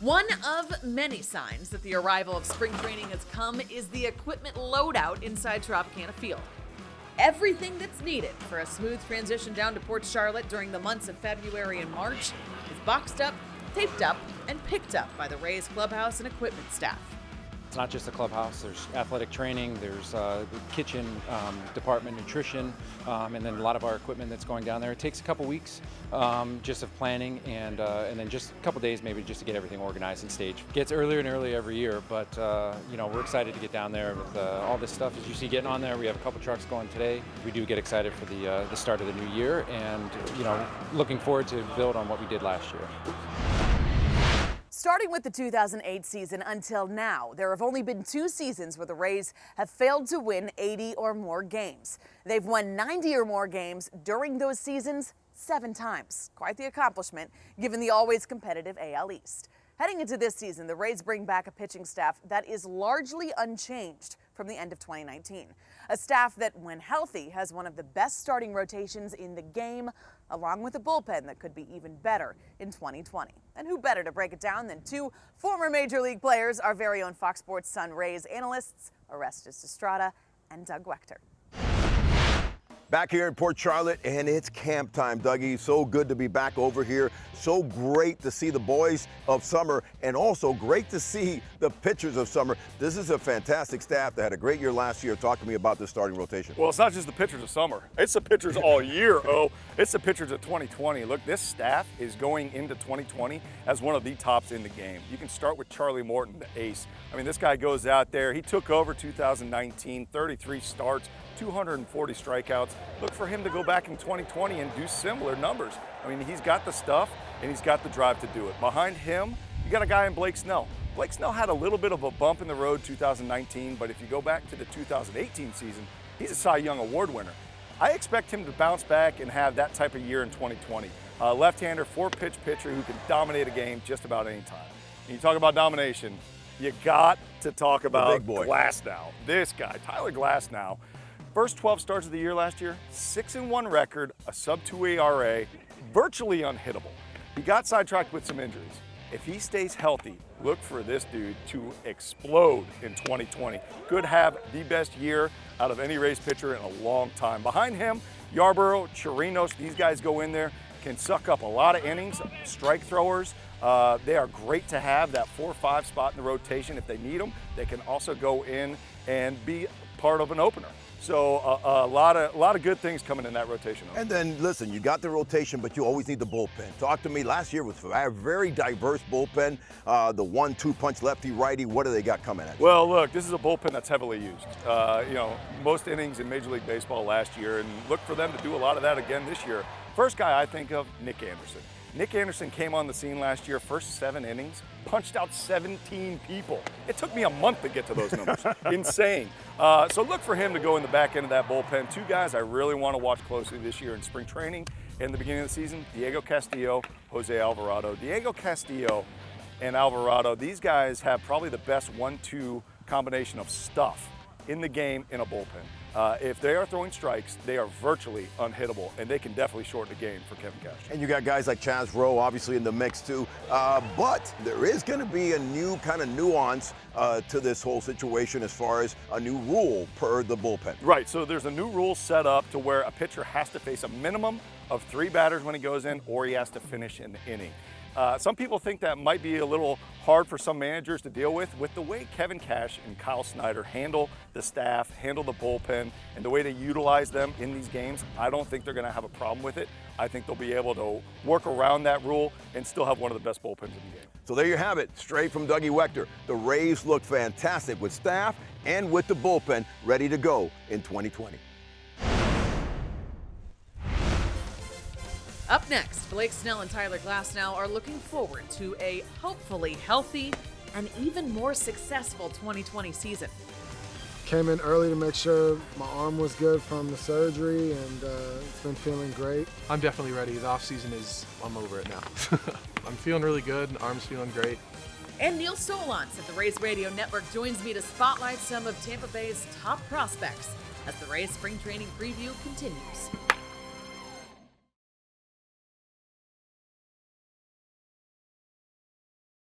One of many signs that the arrival of spring training has come is the equipment loadout inside Tropicana Field. Everything that's needed for a smooth transition down to Port Charlotte during the months of February and March is boxed up, taped up, and picked up by the Rays clubhouse and equipment staff. It's not just a clubhouse, there's athletic training, there's the kitchen department, nutrition, and then a lot of our equipment that's going down there. It takes a couple weeks just of planning and then just a couple days maybe just to get everything organized and staged. It gets earlier and earlier every year, but we're excited to get down there with all this stuff. As you see getting on there, we have a couple trucks going today. We do get excited for the start of the new year and looking forward to build on what we did last year. Starting with the 2008 season until now, there have only been 2 seasons where the Rays have failed to win 80 or more games. They've won 90 or more games during those seasons 7 times. Quite the accomplishment, given the always competitive AL East. Heading into this season, the Rays bring back a pitching staff that is largely unchanged from the end of 2019. A staff that, when healthy, has one of the best starting rotations in the game, along with a bullpen that could be even better in 2020. And who better to break it down than 2 former Major League players, our very own Fox Sports Sun Rays analysts, Orestes Estrada and Doug Wechter. Back here in Port Charlotte, and it's camp time, Dougie. So good to be back over here. So great to see the boys of summer, and also great to see the pitchers of summer. This is a fantastic staff that had a great year last year. Talk to me about this starting rotation. Well, it's not just the pitchers of summer. It's the pitchers all year, It's the pitchers of 2020. Look, this staff is going into 2020 as one of the tops in the game. You can start with Charlie Morton, the ace. I mean, this guy goes out there. He took over 2019, 33 starts, 240 strikeouts. Look for him to go back in 2020 and do similar numbers. I mean, he's got the stuff and he's got the drive to do it. Behind him, you got a guy in Blake Snell. Blake Snell had a little bit of a bump in the road 2019, but if you go back to the 2018 season, he's a Cy Young Award winner. I expect him to bounce back and have that type of year in 2020. Left-hander, 4-pitch pitcher who can dominate a game just about any time. And you talk about domination, you got to talk about Glasnow. This guy, Tyler Glasnow. First 12 starts of the year last year, 6-1 record, a sub-2 ERA, virtually unhittable. He got sidetracked with some injuries. If he stays healthy, look for this dude to explode in 2020. Could have the best year out of any Rays pitcher in a long time. Behind him, Yarborough, Chirinos, these guys go in there, can suck up a lot of innings, strike throwers. They are great to have, that 4-5 spot in the rotation if they need them. They can also go in and be part of an opener. So a lot of good things coming in that rotation. And then, listen, you got the rotation, but you always need the bullpen. Talk to me. Last year was a very diverse bullpen. The 1-2 punch lefty-righty. What do they got coming at you? Well, look, this is a bullpen that's heavily used. Most innings in Major League Baseball last year, and look for them to do a lot of that again this year. First guy I think of, Nick Anderson. Nick Anderson came on the scene last year, first 7 innings, punched out 17 people. It took me a month to get to those numbers. Insane. So look for him to go in the back end of that bullpen. 2 guys I really want to watch closely this year in spring training and the beginning of the season, Diego Castillo, Jose Alvarado. Diego Castillo and Alvarado, these guys have probably the best 1-2 combination of stuff in the game in a bullpen. If they are throwing strikes, they are virtually unhittable, and they can definitely shorten the game for Kevin Cash. And you got guys like Chaz Rowe, obviously, in the mix, too. But there is going to be a new kind of nuance to this whole situation as far as a new rule per the bullpen. Right, so there's a new rule set up to where a pitcher has to face a minimum of 3 batters when he goes in, or he has to finish an inning. Some people think that might be a little hard for some managers to deal with the way Kevin Cash and Kyle Snyder handle the staff, handle the bullpen, and the way they utilize them in these games. I don't think they're going to have a problem with it. I think they'll be able to work around that rule and still have one of the best bullpens in the game. So there you have it, straight from Dougie Wechter. The Rays look fantastic with staff and with the bullpen ready to go in 2020. Up next, Blake Snell and Tyler Glasnow are looking forward to a hopefully healthy and even more successful 2020 season. Came in early to make sure my arm was good from the surgery, and it's been feeling great. I'm definitely ready. The off-season I'm over it now. I'm feeling really good, arm's feeling great. And Neil Solondz at the Rays Radio Network joins me to spotlight some of Tampa Bay's top prospects as the Rays spring training preview continues.